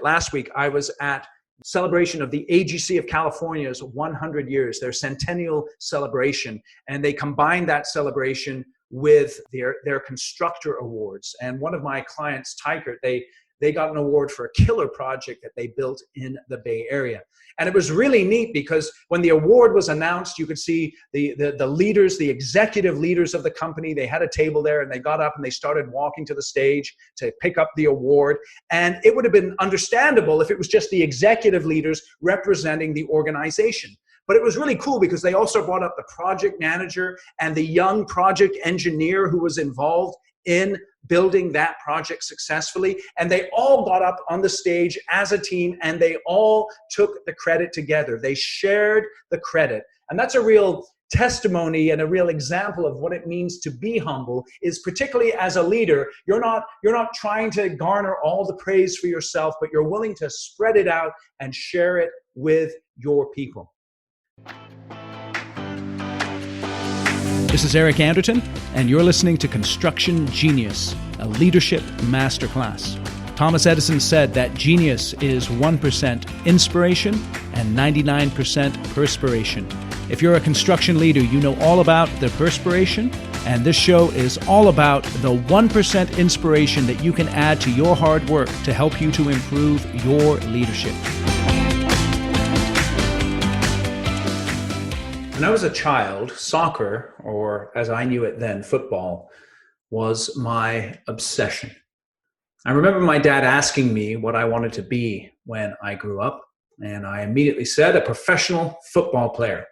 Last week, I was at celebration of the AGC of California's 100 years, their centennial celebration. And they combined that celebration with their constructor awards. And one of my clients, Tykert, they got an award for a killer project that they built in the Bay Area. And it was really neat because when the award was announced, you could see the leaders, the executive leaders of the company, they had a table there and they got up and they started walking to the stage to pick up the award. And it would have been understandable if it was just the executive leaders representing the organization. But it was really cool because they also brought up the project manager and the young project engineer who was involved in building that project successfully. And they all got up on the stage as a team and they all took the credit together. They shared the credit. And that's a real testimony and a real example of what it means to be humble, is particularly as a leader, you're not trying to garner all the praise for yourself, but you're willing to spread it out and share it with your people. This is Eric Anderton, and you're listening to Construction Genius, a leadership masterclass. Thomas Edison said that genius is 1% inspiration and 99% perspiration. If you're a construction leader, you know all about the perspiration, and this show is all about the 1% inspiration that you can add to your hard work to help you to improve your leadership. When I was a child, soccer, or as I knew it then, football, was my obsession. I remember my dad asking me what I wanted to be when I grew up, and I immediately said a professional football player.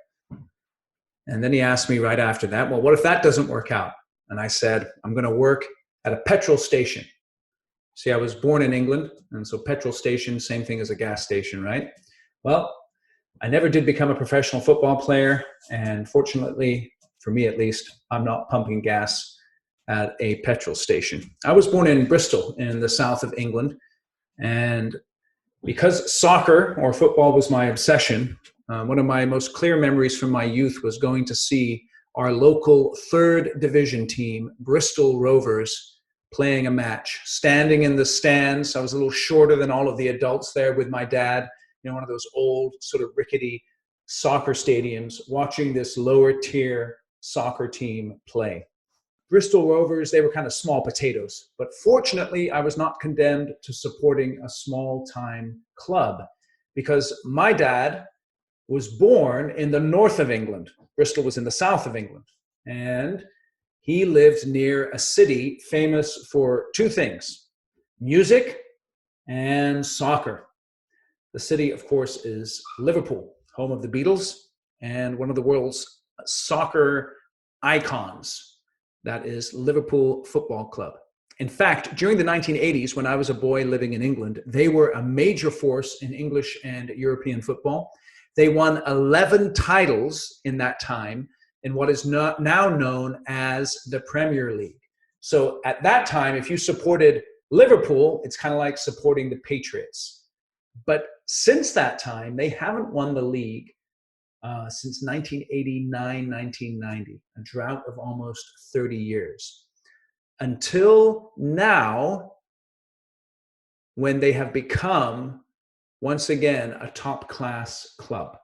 And then he asked me right after that, well, what if that doesn't work out? And I said, I'm going to work at a petrol station. See, I was born in England, and so petrol station, same thing as a gas station, right? Well, I never did become a professional football player, and fortunately, for me at least, I'm not pumping gas at a petrol station. I was born in Bristol in the south of England, and because soccer or football was my obsession, one of my most clear memories from my youth was going to see our local third division team, Bristol Rovers, playing a match, standing in the stands. I was a little shorter than all of the adults there with my dad, one of those old sort of rickety soccer stadiums, watching this lower tier soccer team play. Bristol Rovers, they were kind of small potatoes, but fortunately I was not condemned to supporting a small time club because my dad was born in the north of England. Bristol was in the south of England, and he lived near a city famous for two things: music and soccer. The city, of course, is Liverpool, home of the Beatles and one of the world's soccer icons. That is Liverpool Football Club. In fact, during the 1980s, when I was a boy living in England, they were a major force in English and European football. They won 11 titles in that time in what is now known as the Premier League. So at that time, if you supported Liverpool, it's kind of like supporting the Patriots. But since that time, they haven't won the league since 1989, 1990, a drought of almost 30 years. Until now, when they have become, once again, a top-class club.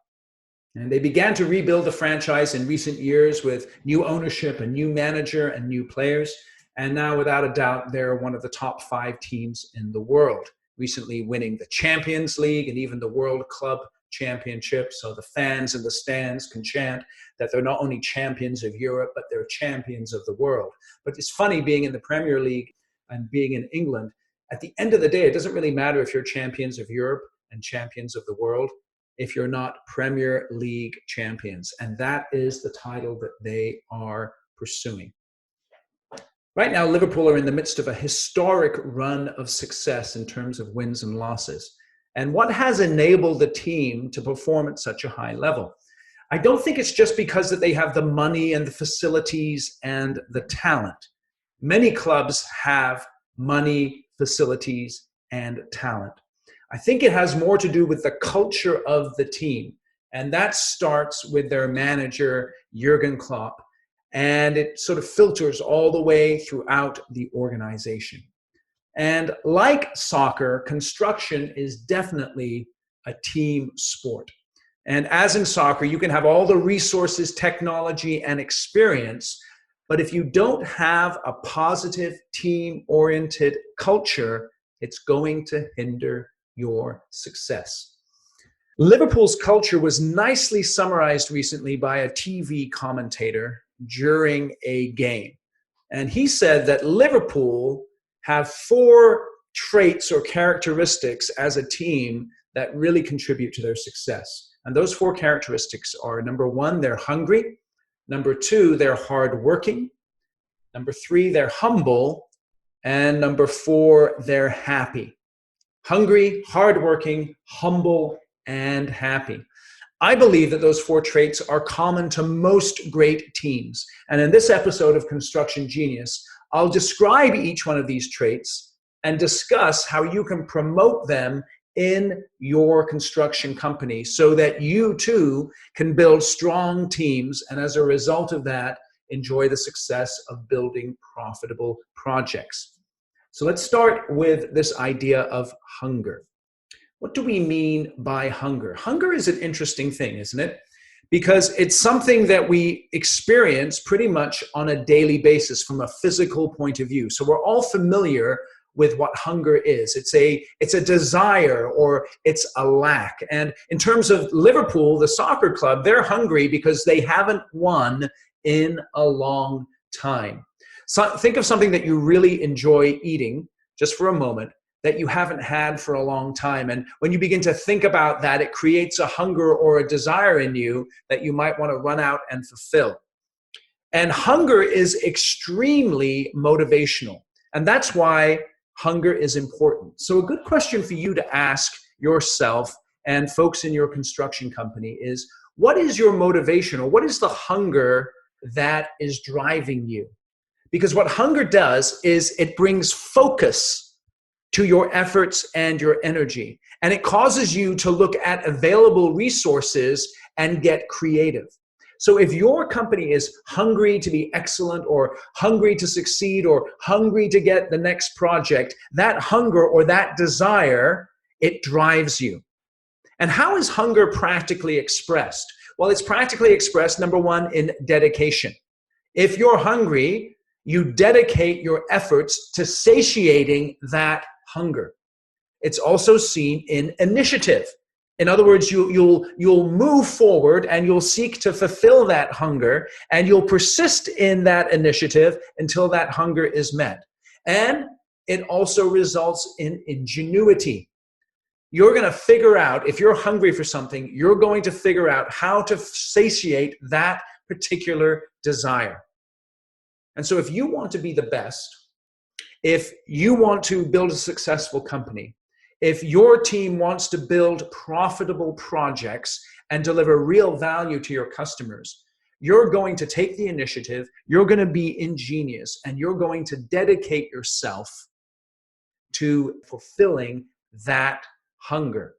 And they began to rebuild the franchise in recent years with new ownership, a new manager, and new players. And now, without a doubt, they're one of the top 5 teams in the world, recently winning the Champions League and even the World Club Championship. So the fans in the stands can chant that they're not only champions of Europe, but they're champions of the world. But it's funny being in the Premier League and being in England. At the end of the day, it doesn't really matter if you're champions of Europe and champions of the world if you're not Premier League champions. And that is the title that they are pursuing. Right now, Liverpool are in the midst of a historic run of success in terms of wins and losses. And what has enabled the team to perform at such a high level? I don't think it's just because that they have the money and the facilities and the talent. Many clubs have money, facilities, and talent. I think it has more to do with the culture of the team. And that starts with their manager, Jurgen Klopp. And it sort of filters all the way throughout the organization. And like soccer, construction is definitely a team sport. And as in soccer, you can have all the resources, technology, and experience, but if you don't have a positive team-oriented culture, it's going to hinder your success. Liverpool's culture was nicely summarized recently by a TV commentator during a game. And he said that Liverpool have 4 traits or characteristics as a team that really contribute to their success. And those 4 characteristics are: number 1, they're hungry; number 2, they're hardworking; number 3, they're humble; and number 4, they're happy. Hungry, hardworking, humble, and happy. I believe that those 4 traits are common to most great teams. And in this episode of Construction Genius, I'll describe each one of these traits and discuss how you can promote them in your construction company so that you too can build strong teams, and as a result of that, enjoy the success of building profitable projects. So let's start with this idea of hunger. What do we mean by hunger? Hunger is an interesting thing, isn't it? Because it's something that we experience pretty much on a daily basis from a physical point of view. So we're all familiar with what hunger is. It's a desire, or it's a lack. And in terms of Liverpool, the soccer club, they're hungry because they haven't won in a long time. So think of something that you really enjoy eating, just for a moment, that you haven't had for a long time. And when you begin to think about that, it creates a hunger or a desire in you that you might want to run out and fulfill. And hunger is extremely motivational. And that's why hunger is important. So a good question for you to ask yourself and folks in your construction company is, what is your motivation, or what is the hunger that is driving you? Because what hunger does is it brings focus to your efforts and your energy. And it causes you to look at available resources and get creative. So if your company is hungry to be excellent, or hungry to succeed, or hungry to get the next project, that hunger or that desire, it drives you. And how is hunger practically expressed? Well, it's practically expressed, number 1, in dedication. If you're hungry, you dedicate your efforts to satiating that hunger. It's also seen in initiative. In other words, you'll move forward and you'll seek to fulfill that hunger, and you'll persist in that initiative until that hunger is met. And it also results in ingenuity. You're going to figure out, if you're hungry for something, you're going to figure out how to satiate that particular desire. And so if you want to be the best, if you want to build a successful company, if your team wants to build profitable projects and deliver real value to your customers, you're going to take the initiative, you're going to be ingenious, and you're going to dedicate yourself to fulfilling that hunger.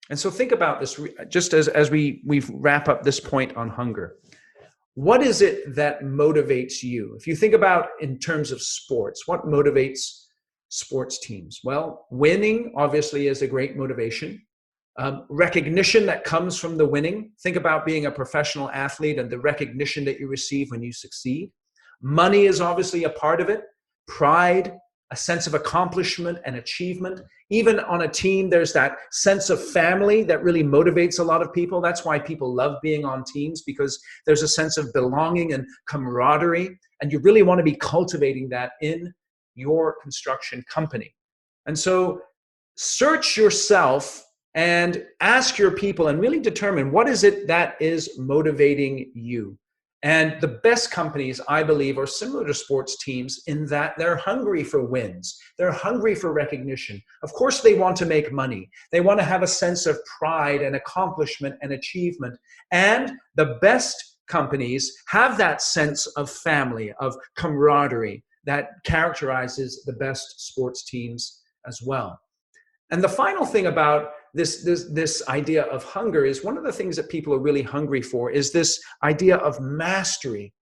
And so think about this, just as we wrap up this point on hunger. What is it that motivates you? If you think about in terms of sports, what motivates sports teams? Well, winning obviously is a great motivation. Recognition that comes from the winning. Think about being a professional athlete and the recognition that you receive when you succeed. Money is obviously a part of it. Pride, a sense of accomplishment and achievement. Even on a team, there's that sense of family that really motivates a lot of people. That's why people love being on teams, because there's a sense of belonging and camaraderie. And you really want to be cultivating that in your construction company. And so search yourself and ask your people and really determine what is it that is motivating you. And the best companies, I believe, are similar to sports teams in that they're hungry for wins. They're hungry for recognition. Of course, they want to make money. They want to have a sense of pride and accomplishment and achievement. And the best companies have that sense of family, of camaraderie that characterizes the best sports teams as well. And the final thing about this idea of hunger is one of the things that people are really hungry for is this idea of mastery.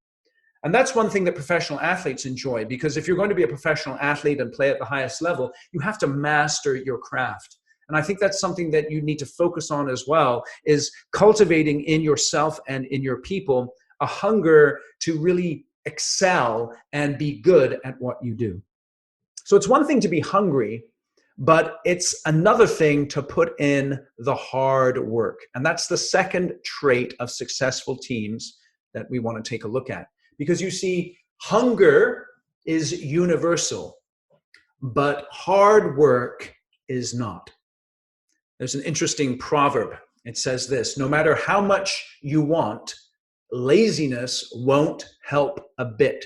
And that's one thing that professional athletes enjoy, because if you're going to be a professional athlete and play at the highest level, you have to master your craft. And I think that's something that you need to focus on as well, is cultivating in yourself and in your people a hunger to really excel and be good at what you do. So it's one thing to be hungry, but it's another thing to put in the hard work. And that's the second trait of successful teams that we want to take a look at. Because you see, hunger is universal, but hard work is not. There's an interesting proverb. It says this: no matter how much you want, laziness won't help a bit,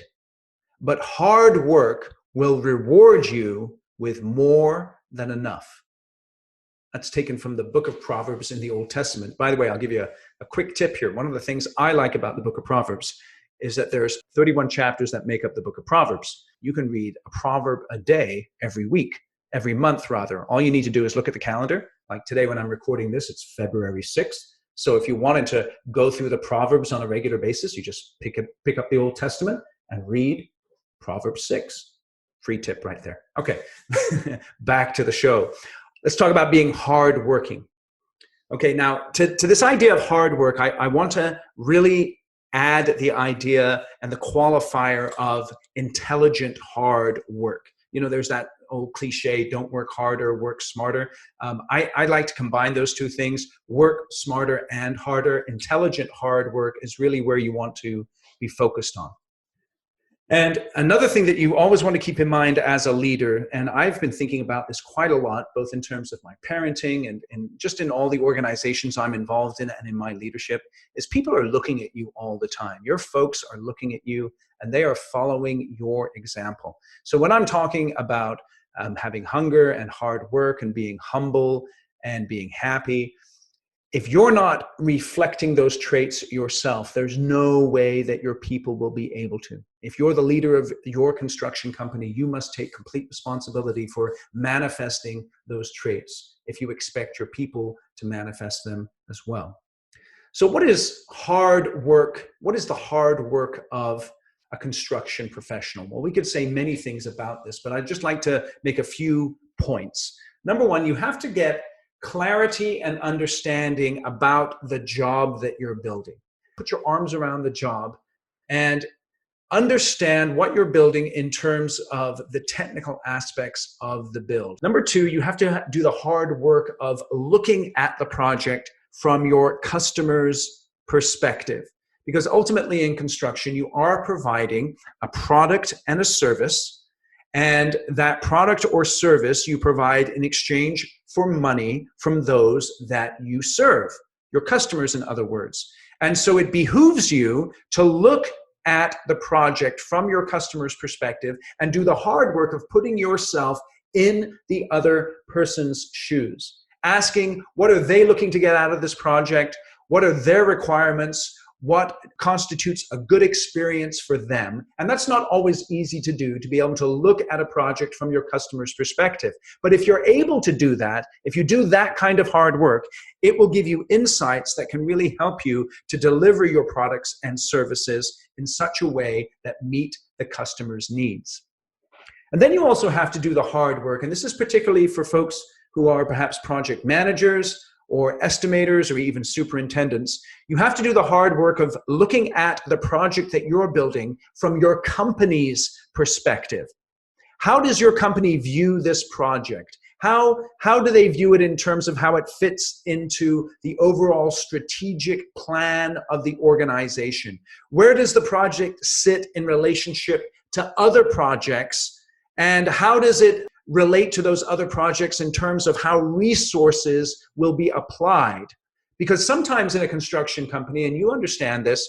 but hard work will reward you with more than enough. That's taken from the book of Proverbs in the Old Testament. By the way, I'll give you a quick tip here. One of the things I like about the book of Proverbs is that there's 31 chapters that make up the book of Proverbs. You can read a proverb a day every week, every month rather. All you need to do is look at the calendar. Like today when I'm recording this, it's February 6th. So if you wanted to go through the Proverbs on a regular basis, you just pick up the Old Testament and read Proverbs 6. Free tip right there. Okay, back to the show. Let's talk about being hardworking. Okay, now to this idea of hard work, I want to really add the idea and the qualifier of intelligent hard work. You know, there's that old cliche, don't work harder, work smarter. I like to combine those two things, work smarter and harder. Intelligent hard work is really where you want to be focused on. And another thing that you always want to keep in mind as a leader, and I've been thinking about this quite a lot, both in terms of my parenting and just in all the organizations I'm involved in and in my leadership, is people are looking at you all the time. Your folks are looking at you and they are following your example. So when I'm talking about having hunger and hard work and being humble and being happy, if you're not reflecting those traits yourself, there's no way that your people will be able to. If you're the leader of your construction company, you must take complete responsibility for manifesting those traits if you expect your people to manifest them as well. So what is hard work? What is the hard work of a construction professional? Well, we could say many things about this, but I'd just like to make a few points. Number one, you have to get clarity and understanding about the job that you're building. Put your arms around the job and understand what you're building in terms of the technical aspects of the build. Number two, you have to do the hard work of looking at the project from your customer's perspective. Because ultimately in construction, you are providing a product and a service, and that product or service you provide in exchange for money from those that you serve, your customers in other words. And so it behooves you to look at the project from your customer's perspective and do the hard work of putting yourself in the other person's shoes, asking what are they looking to get out of this project, what are their requirements, what constitutes a good experience for them. And that's not always easy to do, to be able to look at a project from your customer's perspective. But if you're able to do that, if you do that kind of hard work, it will give you insights that can really help you to deliver your products and services in such a way that meet the customer's needs. And then you also have to do the hard work. And this is particularly for folks who are perhaps project managers or estimators or even superintendents. You have to do the hard work of looking at the project that you're building from your company's perspective. How does your company view this project? How do they view it in terms of how it fits into the overall strategic plan of the organization? Where does the project sit in relationship to other projects? And how does it relate to those other projects in terms of how resources will be applied? Because sometimes in a construction company, and you understand this,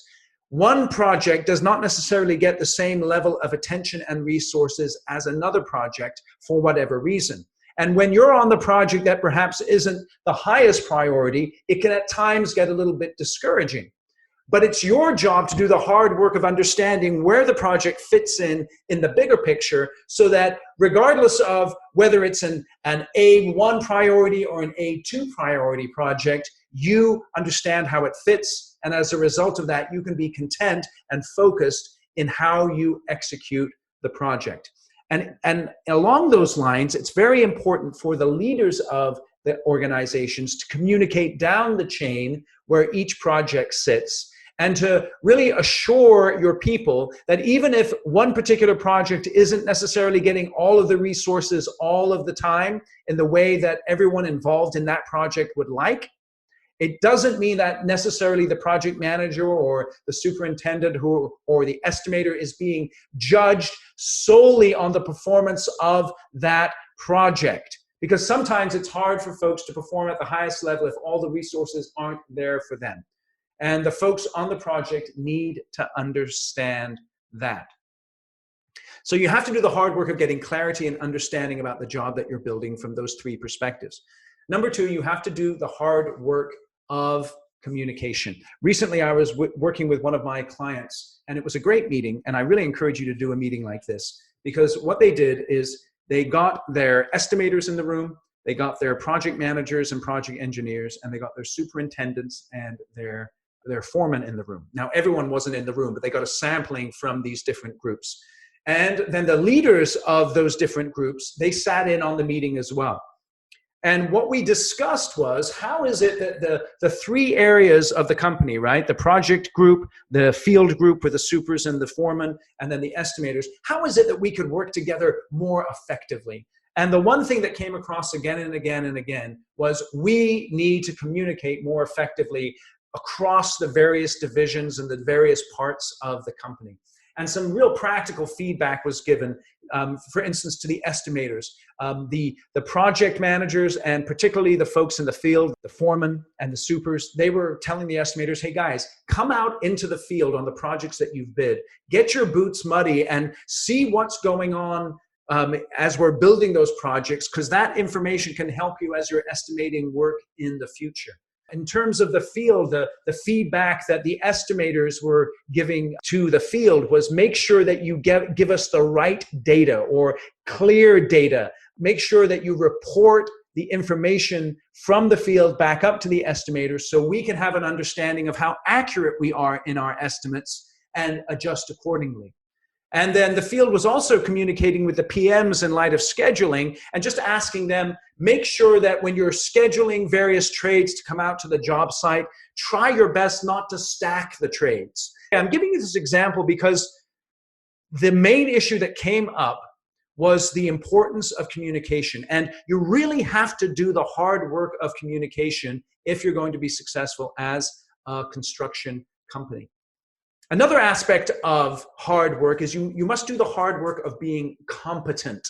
one project does not necessarily get the same level of attention and resources as another project for whatever reason. And when you're on the project that perhaps isn't the highest priority, it can at times get a little bit discouraging. But it's your job to do the hard work of understanding where the project fits in the bigger picture, so that regardless of whether it's an A1 priority or an A2 priority project, you understand how it fits. And as a result of that, you can be content and focused in how you execute the project. And along those lines, it's very important for the leaders of the organizations to communicate down the chain where each project sits, and to really assure your people that even if one particular project isn't necessarily getting all of the resources all of the time in the way that everyone involved in that project would like, it doesn't mean that necessarily the project manager or the superintendent or the estimator is being judged solely on the performance of that project. Because sometimes it's hard for folks to perform at the highest level if all the resources aren't there for them. And the folks on the project need to understand that. So you have to do the hard work of getting clarity and understanding about the job that you're building from those three perspectives. Number two, you have to do the hard work of communication. Recently, I was working with one of my clients, and it was a great meeting. And I really encourage you to do a meeting like this, because what they did is they got their estimators in the room, they got their project managers and project engineers, and they got their superintendents and their foreman in the room. Now, everyone wasn't in the room, but they got a sampling from these different groups. And then the leaders of those different groups, they sat in on the meeting as well. And what we discussed was, how is it that the three areas of the company, right? The project group, the field group with the supers and the foreman, and then the estimators, how is it that we could work together more effectively? And the one thing that came across again and again and again was, we need to communicate more effectively across the various divisions and the various parts of the company. And some real practical feedback was given, for instance, to the estimators, the project managers, and particularly the folks in the field, the foremen and the supers. They were telling the estimators, hey guys, come out into the field on the projects that you've bid. Get your boots muddy and see what's going on as we're building those projects, because that information can help you as you're estimating work in the future. In terms of the field, the feedback that the estimators were giving to the field was, make sure that you give us the right data or clear data. Make sure that you report the information from the field back up to the estimators so we can have an understanding of how accurate we are in our estimates and adjust accordingly. And then the field was also communicating with the PMs in light of scheduling and just asking them, make sure that when you're scheduling various trades to come out to the job site, try your best not to stack the trades. I'm giving you this example because the main issue that came up was the importance of communication. And you really have to do the hard work of communication if you're going to be successful as a construction company. Another aspect of hard work is you must do the hard work of being competent.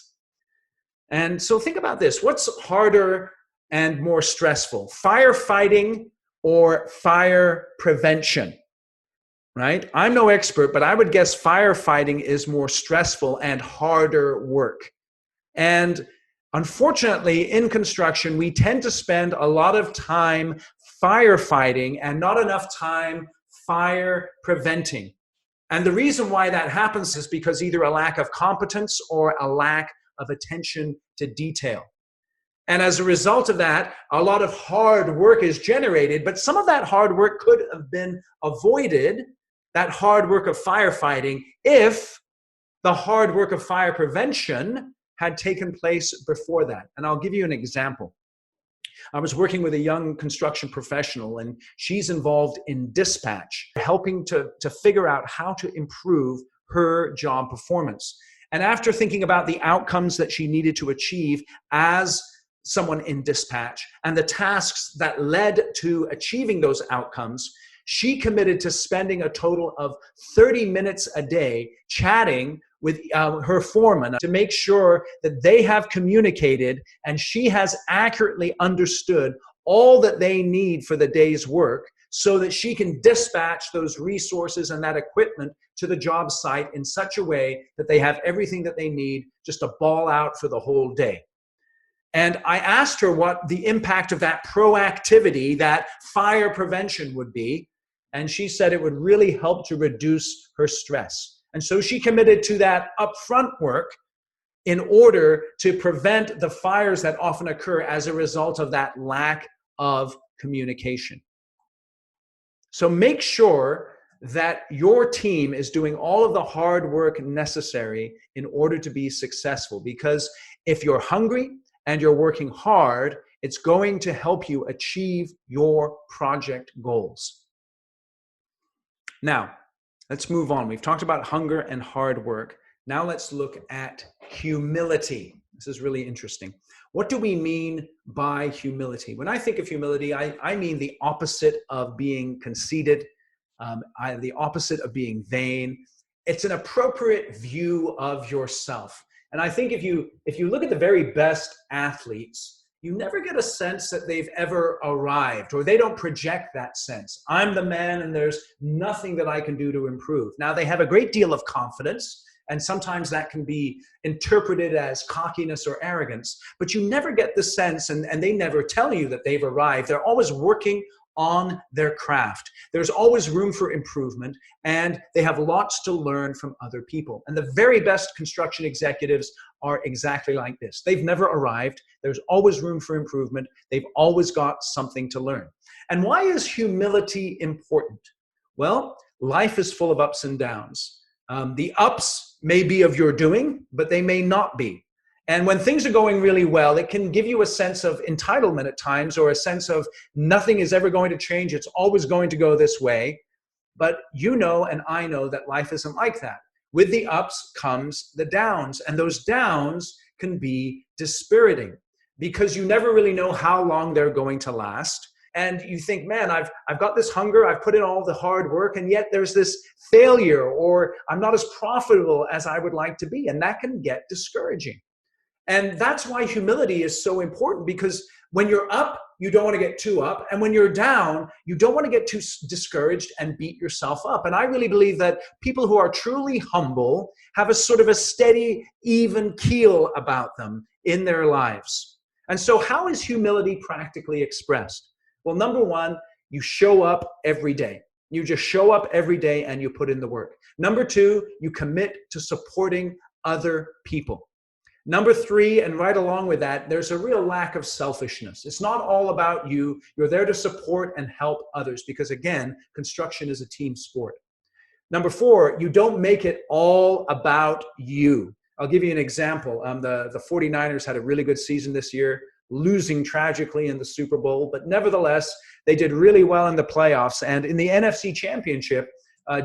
And so think about this. What's harder and more stressful? Firefighting or fire prevention, right? I'm no expert, but I would guess firefighting is more stressful and harder work. And unfortunately, in construction, we tend to spend a lot of time firefighting and not enough time fire preventing. And the reason why that happens is because either a lack of competence or a lack of attention to detail. And as a result of that, a lot of hard work is generated, but some of that hard work could have been avoided, that hard work of firefighting, if the hard work of fire prevention had taken place before that. And I'll give you an example. I was working with a young construction professional, and she's involved in dispatch, helping to figure out how to improve her job performance. And after thinking about the outcomes that she needed to achieve as someone in dispatch and the tasks that led to achieving those outcomes, she committed to spending a total of 30 minutes a day chatting with her foreman to make sure that they have communicated and she has accurately understood all that they need for the day's work, so that she can dispatch those resources and that equipment to the job site in such a way that they have everything that they need just to ball out for the whole day. And I asked her what the impact of that proactivity, that fire prevention would be, and she said it would really help to reduce her stress. And so she committed to that upfront work in order to prevent the fires that often occur as a result of that lack of communication. So make sure that your team is doing all of the hard work necessary in order to be successful. Because if you're hungry and you're working hard, it's going to help you achieve your project goals. Now, let's move on. We've talked about hunger and hard work. Now let's look at humility. This is really interesting. What do we mean by humility? When I think of humility, I mean the opposite of being conceited, the opposite of being vain. It's an appropriate view of yourself. And I think if you look at the very best athletes, you never get a sense that they've ever arrived, or they don't project that sense. I'm the man and there's nothing that I can do to improve. Now, they have a great deal of confidence, and sometimes that can be interpreted as cockiness or arrogance, but you never get the sense, and they never tell you that they've arrived. They're always working on their craft. There's always room for improvement, and they have lots to learn from other people. And the very best construction executives are exactly like this. They've never arrived. There's always room for improvement. They've always got something to learn. And why is humility important? Well, life is full of ups and downs. The ups may be of your doing, but they may not be. And when things are going really well, it can give you a sense of entitlement at times, or a sense of nothing is ever going to change. It's always going to go this way. But you know, and I know that life isn't like that. With the ups comes the downs, and those downs can be dispiriting because you never really know how long they're going to last. And you think, man, I've got this hunger, I've put in all the hard work, and yet there's this failure, or I'm not as profitable as I would like to be. And that can get discouraging. And that's why humility is so important, because when you're up, you don't want to get too up. And when you're down, you don't want to get too discouraged and beat yourself up. And I really believe that people who are truly humble have a sort of a steady, even keel about them in their lives. And so how is humility practically expressed? Well, number one, you show up every day. You just show up every day and you put in the work. Number two, you commit to supporting other people. Number three, and right along with that, there's a real lack of selfishness. It's not all about you. You're there to support and help others because, again, construction is a team sport. Number four, you don't make it all about you. I'll give you an example. The 49ers had a really good season this year, losing tragically in the Super Bowl, but nevertheless, they did really well in the playoffs. And in the NFC Championship,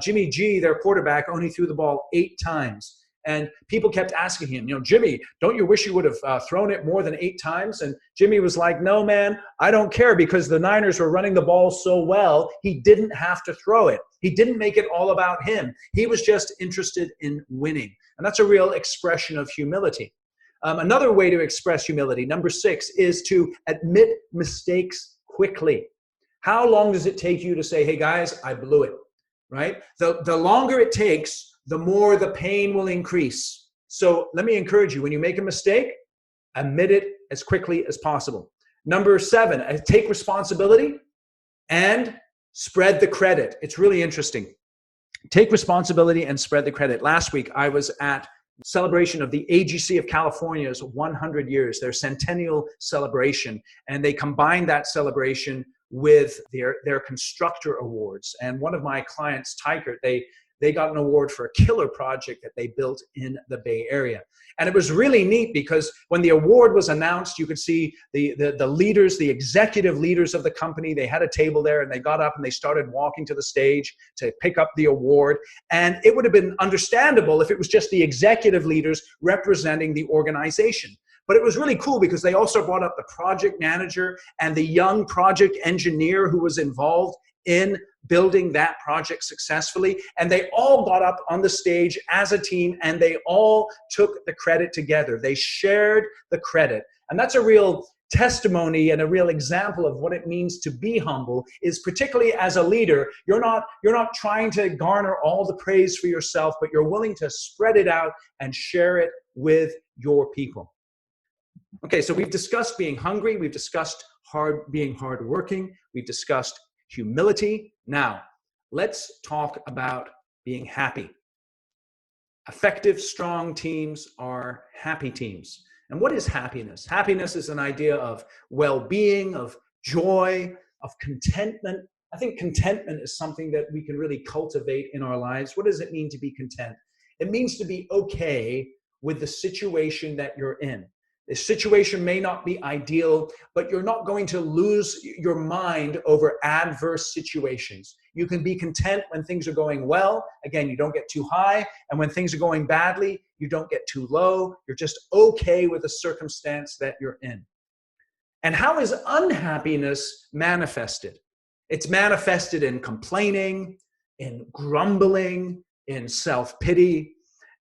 Jimmy G, their quarterback, only threw the ball 8 times. And people kept asking him, Jimmy, don't you wish you would have thrown it more than 8 times? And Jimmy was like, no, man, I don't care, because the Niners were running the ball so well, he didn't have to throw it. He didn't make it all about him. He was just interested in winning. And that's a real expression of humility. Another way to express humility, number 6, is to admit mistakes quickly. How long does it take you to say, hey, guys, I blew it, right? The longer it takes, the more the pain will increase. So let me encourage you, when you make a mistake, admit it as quickly as possible. Number 7, take responsibility and spread the credit. It's really interesting. Take responsibility and spread the credit. Last week, I was at celebration of the AGC of California's 100 years, their centennial celebration, and they combined that celebration with their constructor awards. And one of my clients, Tykert, they got an award for a killer project that they built in the Bay Area. And it was really neat because when the award was announced, you could see the leaders, the executive leaders of the company, they had a table there and they got up and they started walking to the stage to pick up the award. And it would have been understandable if it was just the executive leaders representing the organization. But it was really cool because they also brought up the project manager and the young project engineer who was involved in building that project successfully. And they all got up on the stage as a team and they all took the credit together. They shared the credit. And that's a real testimony and a real example of what it means to be humble, is particularly as a leader, you're not trying to garner all the praise for yourself, but you're willing to spread it out and share it with your people. Okay, so we've discussed being hungry, we've discussed being hardworking, we've discussed humility. Now, let's talk about being happy. Effective, strong teams are happy teams. And what is happiness? Happiness is an idea of well-being, of joy, of contentment. I think contentment is something that we can really cultivate in our lives. What does it mean to be content? It means to be okay with the situation that you're in. The situation may not be ideal, but you're not going to lose your mind over adverse situations. You can be content when things are going well. Again, you don't get too high. And when things are going badly, you don't get too low. You're just okay with the circumstance that you're in. And how is unhappiness manifested? It's manifested in complaining, in grumbling, in self-pity.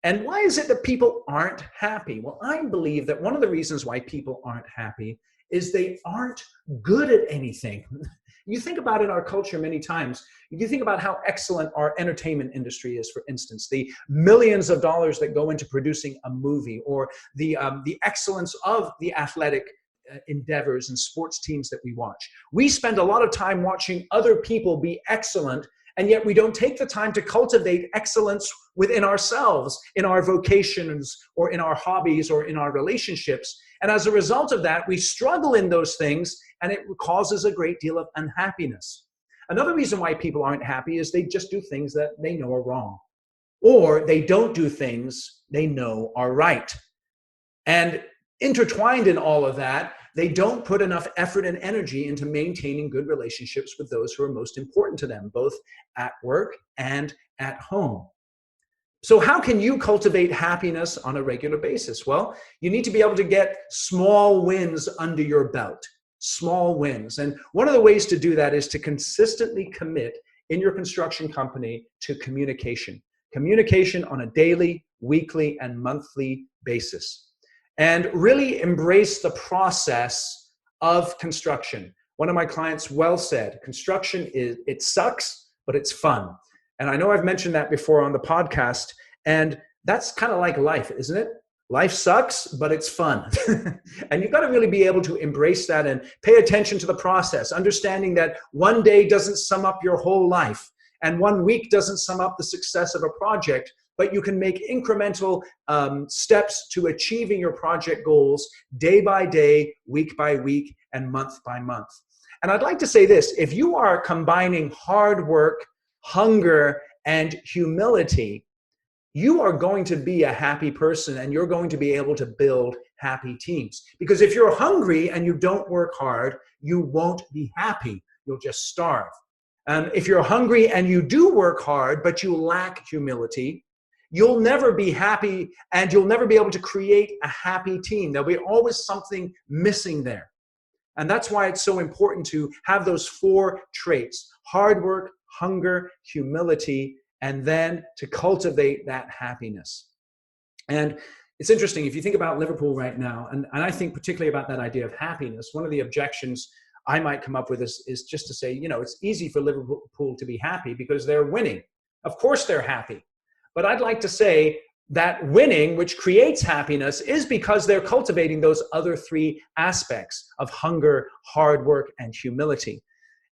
And why is it that people aren't happy? Well, I believe that one of the reasons why people aren't happy is they aren't good at anything. You think about it in our culture many times. You think about how excellent our entertainment industry is, for instance, the millions of dollars that go into producing a movie, or the excellence of the athletic endeavors and sports teams that we watch. We spend a lot of time watching other people be excellent, and yet we don't take the time to cultivate excellence within ourselves, in our vocations, or in our hobbies, or in our relationships. And as a result of that, we struggle in those things, and it causes a great deal of unhappiness. Another reason why people aren't happy is they just do things that they know are wrong, or they don't do things they know are right. And intertwined in all of that, they don't put enough effort and energy into maintaining good relationships with those who are most important to them, both at work and at home. So how can you cultivate happiness on a regular basis? Well, you need to be able to get small wins under your belt, small wins. And one of the ways to do that is to consistently commit in your construction company to communication. Communication on a daily, weekly, and monthly basis. And really embrace the process of construction. One of my clients well said, construction it sucks, but it's fun. And I know I've mentioned that before on the podcast, and that's kind of like life, isn't it? Life sucks, but it's fun. And you've got to really be able to embrace that and pay attention to the process, understanding that one day doesn't sum up your whole life, and 1 week doesn't sum up the success of a project, but you can make incremental steps to achieving your project goals day by day, week by week, and month by month. And I'd like to say this: if you are combining hard work, hunger, and humility, you are going to be a happy person, and you're going to be able to build happy teams. Because if you're hungry and you don't work hard, you won't be happy. You'll just starve. If you're hungry and you do work hard, but you lack humility, you'll never be happy, and you'll never be able to create a happy team. There'll be always something missing there. And that's why it's so important to have those 4 traits: hard work, hunger, humility, and then to cultivate that happiness. And it's interesting, if you think about Liverpool right now, and I think particularly about that idea of happiness, one of the objections I might come up with is just to say, it's easy for Liverpool to be happy because they're winning. Of course they're happy. But I'd like to say that winning, which creates happiness, is because they're cultivating those other 3 aspects of hunger, hard work, and humility.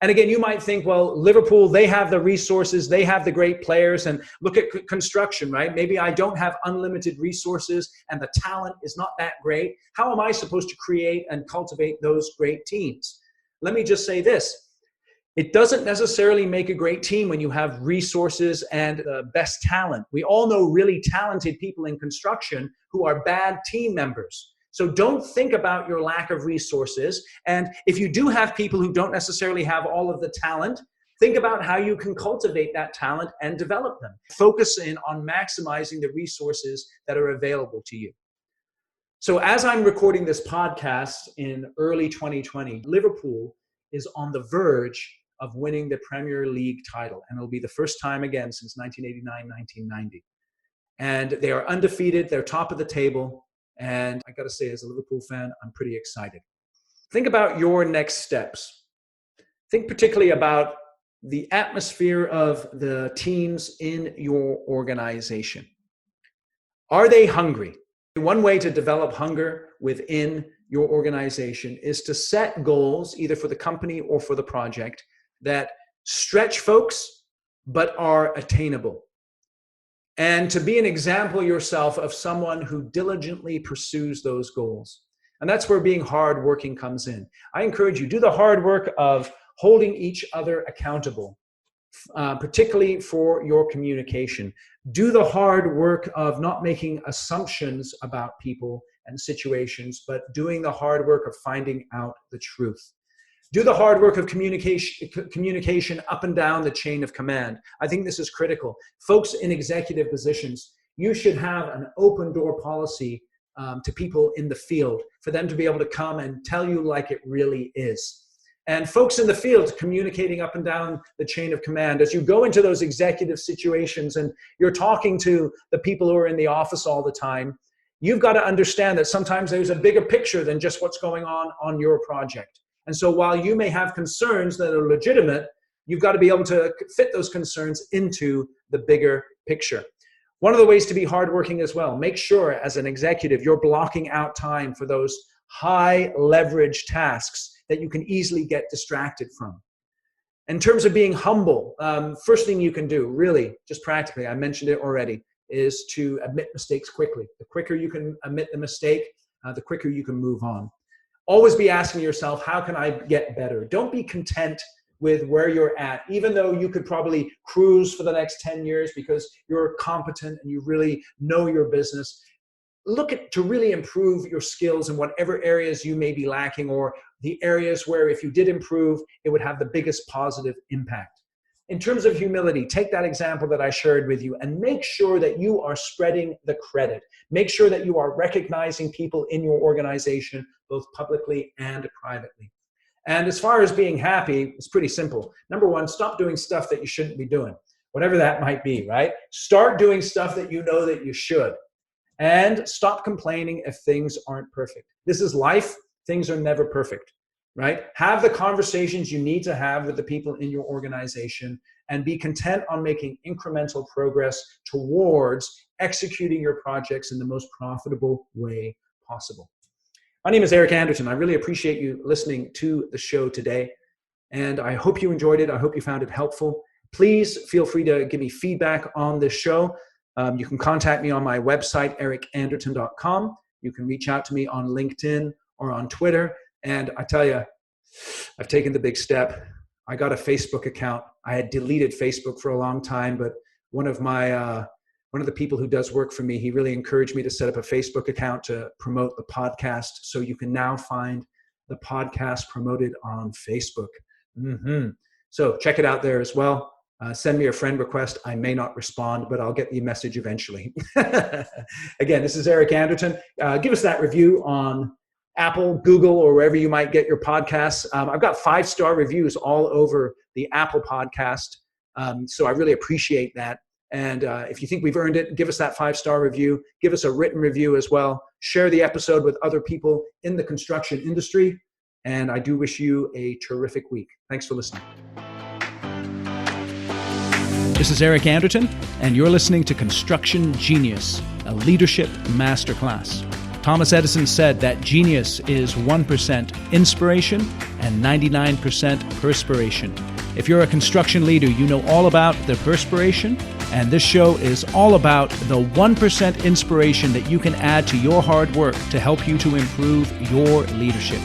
And again, you might think, well, Liverpool, they have the resources, they have the great players, and look at construction, right? Maybe I don't have unlimited resources and the talent is not that great. How am I supposed to create and cultivate those great teams? Let me just say this. It doesn't necessarily make a great team when you have resources and the best talent. We all know really talented people in construction who are bad team members. So don't think about your lack of resources. And if you do have people who don't necessarily have all of the talent, think about how you can cultivate that talent and develop them. Focus in on maximizing the resources that are available to you. So as I'm recording this podcast in early 2020, Liverpool is on the verge of winning the Premier League title. And it'll be the first time again since 1989, 1990. And they are undefeated. They're top of the table. And I got to say, as a Liverpool fan, I'm pretty excited. Think about your next steps. Think particularly about the atmosphere of the teams in your organization. Are they hungry? One way to develop hunger within your organization is to set goals, either for the company or for the project, that stretch folks, but are attainable. And to be an example yourself of someone who diligently pursues those goals. And that's where being hardworking comes in. I encourage you, do the hard work of holding each other accountable, particularly for your communication. Do the hard work of not making assumptions about people and situations, but doing the hard work of finding out the truth. Do the hard work of communication up and down the chain of command. I think this is critical. Folks in executive positions, you should have an open door policy to people in the field for them to be able to come and tell you like it really is. And folks in the field communicating up and down the chain of command, as you go into those executive situations and you're talking to the people who are in the office all the time, you've got to understand that sometimes there's a bigger picture than just what's going on your project. And so while you may have concerns that are legitimate, you've got to be able to fit those concerns into the bigger picture. One of the ways to be hardworking as well, make sure as an executive, you're blocking out time for those high leverage tasks that you can easily get distracted from. In terms of being humble, first thing you can do, really, just practically, I mentioned it already, is to admit mistakes quickly. The quicker you can admit the mistake, the quicker you can move on. Always be asking yourself, how can I get better? Don't be content with where you're at, even though you could probably cruise for the next 10 years because you're competent and you really know your business. Look to really improve your skills in whatever areas you may be lacking, or the areas where if you did improve, it would have the biggest positive impact. In terms of humility, take that example that I shared with you and make sure that you are spreading the credit. Make sure that you are recognizing people in your organization, both publicly and privately. And as far as being happy, it's pretty simple. Number one, stop doing stuff that you shouldn't be doing, whatever that might be, right? Start doing stuff that you know that you should. And stop complaining if things aren't perfect. This is life. Things are never perfect, right? Have the conversations you need to have with the people in your organization and be content on making incremental progress towards executing your projects in the most profitable way possible. My name is Eric Anderton. I really appreciate you listening to the show today, and I hope you enjoyed it. I hope you found it helpful. Please feel free to give me feedback on this show. You can contact me on my website, ericanderton.com. You can reach out to me on LinkedIn or on Twitter. And I tell you, I've taken the big step. I got a Facebook account. I had deleted Facebook for a long time, but one of the people who does work for me, he really encouraged me to set up a Facebook account to promote the podcast. So you can now find the podcast promoted on Facebook. So check it out there as well. Send me a friend request. I may not respond, but I'll get the message eventually. Again, this is Eric Anderton. Give us that review on Apple, Google, or wherever you might get your podcasts. I've got 5-star reviews all over the Apple podcast. So I really appreciate that. And if you think we've earned it, give us that 5-star review. Give us a written review as well. Share the episode with other people in the construction industry. And I do wish you a terrific week. Thanks for listening. This is Eric Anderton, and you're listening to Construction Genius, a leadership masterclass. Thomas Edison said that genius is 1% inspiration and 99% perspiration. If you're a construction leader, you know all about the perspiration, and this show is all about the 1% inspiration that you can add to your hard work to help you to improve your leadership.